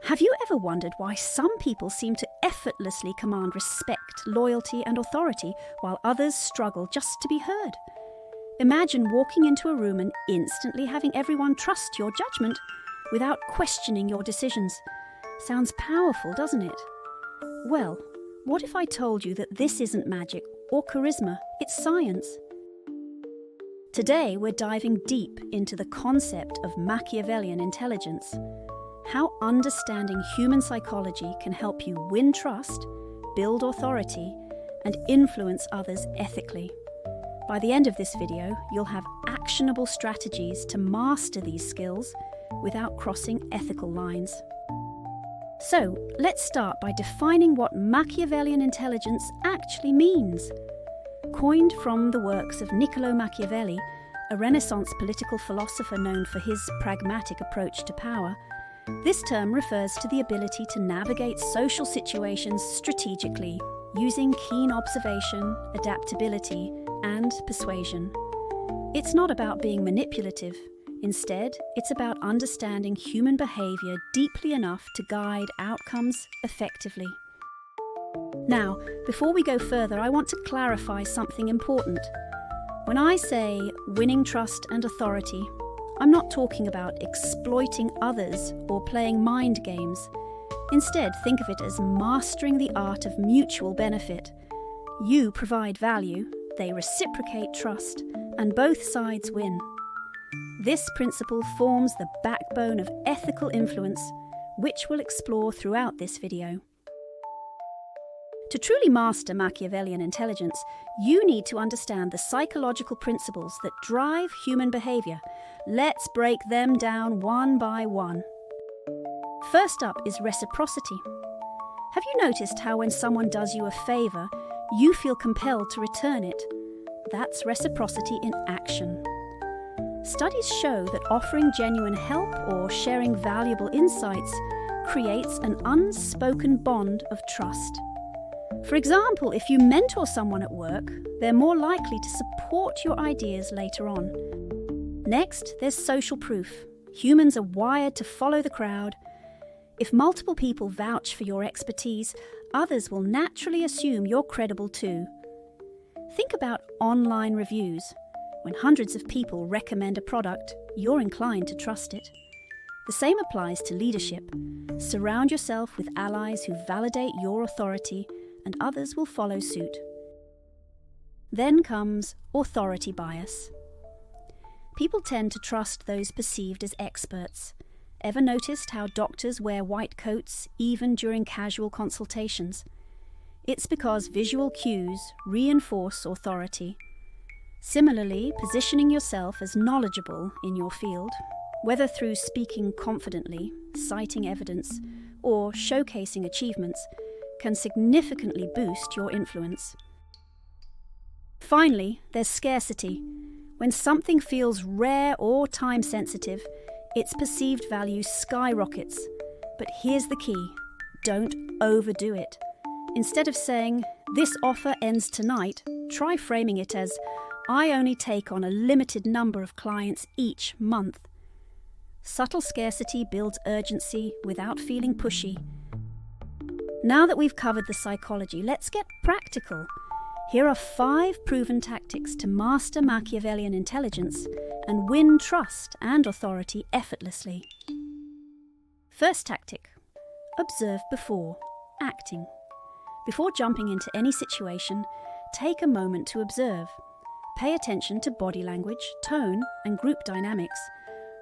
Have you ever wondered why some people seem to effortlessly command respect, loyalty, and authority, while others struggle just to be heard? Imagine walking into a room and instantly having everyone trust your judgment without questioning your decisions. Sounds powerful, doesn't it? Well, what if I told you that this isn't magic or charisma, it's science? Today we're diving deep into the concept of Machiavellian intelligence. How understanding human psychology can help you win trust, build authority, and influence others ethically. By the end of this video, you'll have actionable strategies to master these skills without crossing ethical lines. So, let's start by defining what Machiavellian intelligence actually means. Coined from the works of Niccolo Machiavelli, a Renaissance political philosopher known for his pragmatic approach to power, this term refers to the ability to navigate social situations strategically, using keen observation, adaptability, and persuasion. It's not about being manipulative. Instead, it's about understanding human behavior deeply enough to guide outcomes effectively. Now, before we go further, I want to clarify something important. When I say winning trust and authority, I'm not talking about exploiting others or playing mind games. Instead, think of it as mastering the art of mutual benefit. You provide value, they reciprocate trust, and both sides win. This principle forms the backbone of ethical influence, which we'll explore throughout this video. To truly master Machiavellian intelligence, you need to understand the psychological principles that drive human behavior. Let's break them down one by one. First up is reciprocity. Have you noticed how when someone does you a favour, you feel compelled to return it? That's reciprocity in action. Studies show that offering genuine help or sharing valuable insights creates an unspoken bond of trust. For example, if you mentor someone at work, they're more likely to support your ideas later on. Next, there's social proof. Humans are wired to follow the crowd. If multiple people vouch for your expertise, others will naturally assume you're credible too. Think about online reviews. When hundreds of people recommend a product, you're inclined to trust it. The same applies to leadership. Surround yourself with allies who validate your authority, and others will follow suit. Then comes authority bias. People tend to trust those perceived as experts. Ever noticed how doctors wear white coats even during casual consultations? It's because visual cues reinforce authority. Similarly, positioning yourself as knowledgeable in your field, whether through speaking confidently, citing evidence, or showcasing achievements, can significantly boost your influence. Finally, there's scarcity. When something feels rare or time-sensitive, its perceived value skyrockets. But here's the key: don't overdo it. Instead of saying, "This offer ends tonight," try framing it as, "I only take on a limited number of clients each month." Subtle scarcity builds urgency without feeling pushy. Now that we've covered the psychology, let's get practical. Here are 5 proven tactics to master Machiavellian intelligence and win trust and authority effortlessly. First tactic: observe before acting. Before jumping into any situation, take a moment to observe. Pay attention to body language, tone, and group dynamics.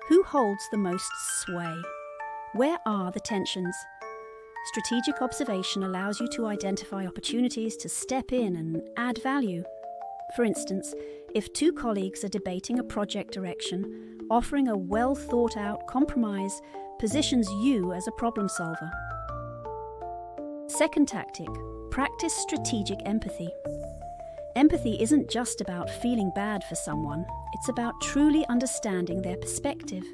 Who holds the most sway? Where are the tensions? Strategic observation allows you to identify opportunities to step in and add value. For instance, if 2 colleagues are debating a project direction, offering a well-thought-out compromise positions you as a problem solver. Second tactic: practice strategic empathy. Empathy isn't just about feeling bad for someone, it's about truly understanding their perspective.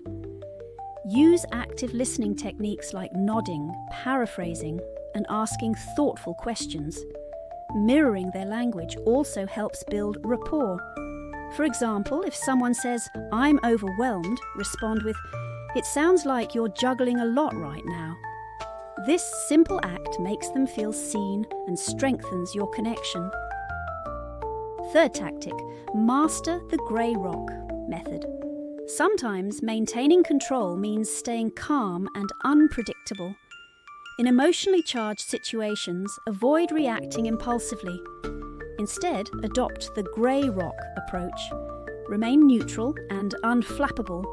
Use active listening techniques like nodding, paraphrasing, and asking thoughtful questions. Mirroring their language also helps build rapport. For example, if someone says, "I'm overwhelmed," respond with, "It sounds like you're juggling a lot right now." This simple act makes them feel seen and strengthens your connection. Third tactic, master the grey rock method. Sometimes maintaining control means staying calm and unpredictable. In emotionally charged situations, avoid reacting impulsively. Instead, adopt the grey rock approach. Remain neutral and unflappable.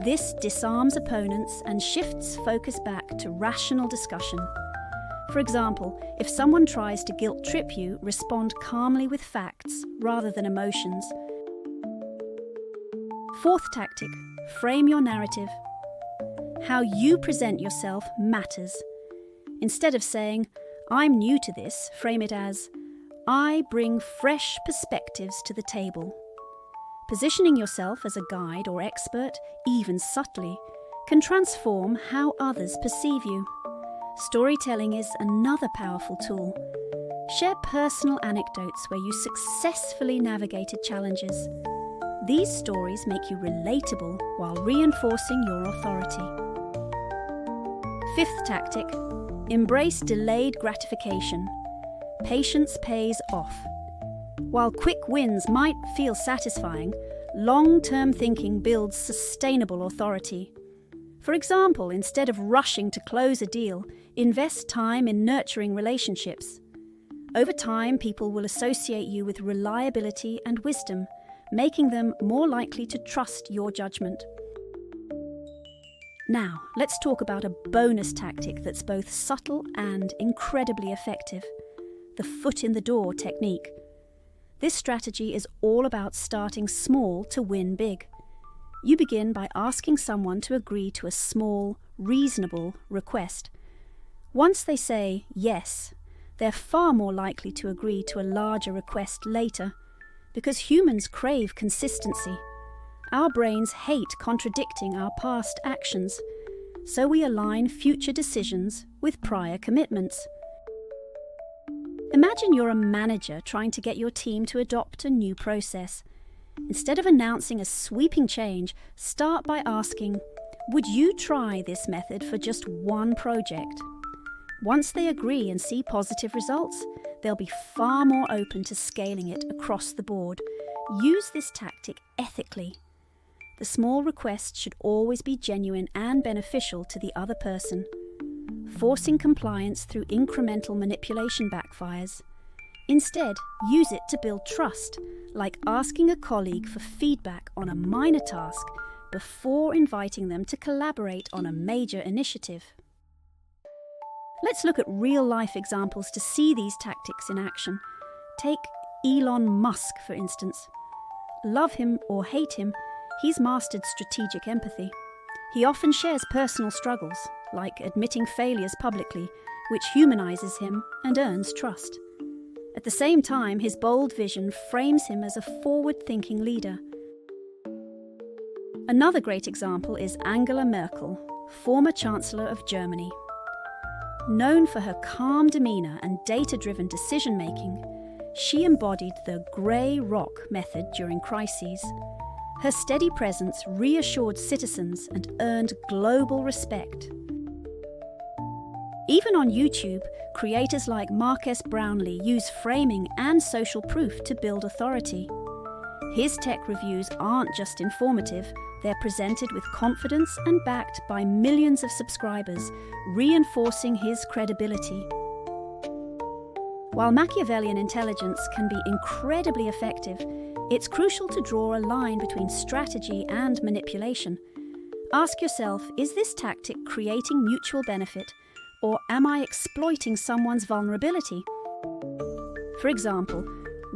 This disarms opponents and shifts focus back to rational discussion. For example, if someone tries to guilt-trip you, respond calmly with facts rather than emotions. Fourth tactic, frame your narrative. How you present yourself matters. Instead of saying, "I'm new to this," frame it as, "I bring fresh perspectives to the table." Positioning yourself as a guide or expert, even subtly, can transform how others perceive you. Storytelling is another powerful tool. Share personal anecdotes where you successfully navigated challenges. These stories make you relatable while reinforcing your authority. Fifth tactic, embrace delayed gratification. Patience pays off. While quick wins might feel satisfying, long-term thinking builds sustainable authority. For example, instead of rushing to close a deal, invest time in nurturing relationships. Over time, people will associate you with reliability and wisdom, making them more likely to trust your judgment. Now, let's talk about a bonus tactic that's both subtle and incredibly effective: the foot in the door technique. This strategy is all about starting small to win big. You begin by asking someone to agree to a small, reasonable request. Once they say yes, they're far more likely to agree to a larger request later, because humans crave consistency. Our brains hate contradicting our past actions, so we align future decisions with prior commitments. Imagine you're a manager trying to get your team to adopt a new process. Instead of announcing a sweeping change, start by asking, "Would you try this method for just one project?" Once they agree and see positive results, they'll be far more open to scaling it across the board. Use this tactic ethically. The small request should always be genuine and beneficial to the other person. Forcing compliance through incremental manipulation backfires. Instead, use it to build trust, like asking a colleague for feedback on a minor task before inviting them to collaborate on a major initiative. Let's look at real-life examples to see these tactics in action. Take Elon Musk, for instance. Love him or hate him, he's mastered strategic empathy. He often shares personal struggles, like admitting failures publicly, which humanizes him and earns trust. At the same time, his bold vision frames him as a forward-thinking leader. Another great example is Angela Merkel, former Chancellor of Germany. Known for her calm demeanour and data-driven decision-making, she embodied the grey rock method during crises. Her steady presence reassured citizens and earned global respect. Even on YouTube, creators like Marques Brownlee use framing and social proof to build authority. His tech reviews aren't just informative, they're presented with confidence and backed by millions of subscribers, reinforcing his credibility. While Machiavellian intelligence can be incredibly effective, it's crucial to draw a line between strategy and manipulation. Ask yourself, is this tactic creating mutual benefit, or am I exploiting someone's vulnerability? For example,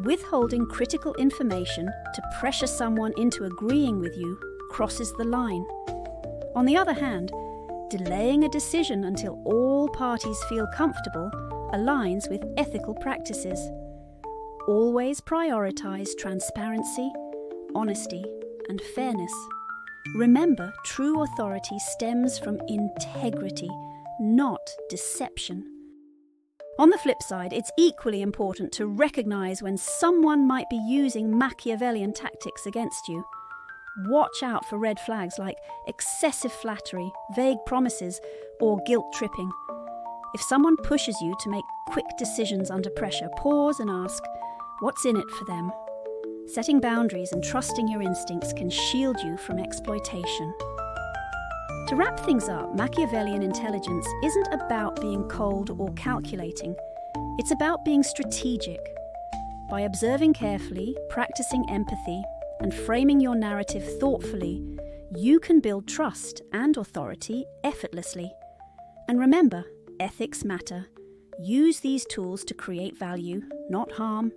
withholding critical information to pressure someone into agreeing with you crosses the line. On the other hand, delaying a decision until all parties feel comfortable aligns with ethical practices. Always prioritize transparency, honesty, and fairness. Remember, true authority stems from integrity, not deception. On the flip side, it's equally important to recognize when someone might be using Machiavellian tactics against you. Watch out for red flags like excessive flattery, vague promises, or guilt-tripping. If someone pushes you to make quick decisions under pressure, pause and ask, what's in it for them? Setting boundaries and trusting your instincts can shield you from exploitation. To wrap things up, Machiavellian intelligence isn't about being cold or calculating. It's about being strategic. By observing carefully, practicing empathy, and framing your narrative thoughtfully, you can build trust and authority effortlessly. And remember, ethics matter. Use these tools to create value, not harm,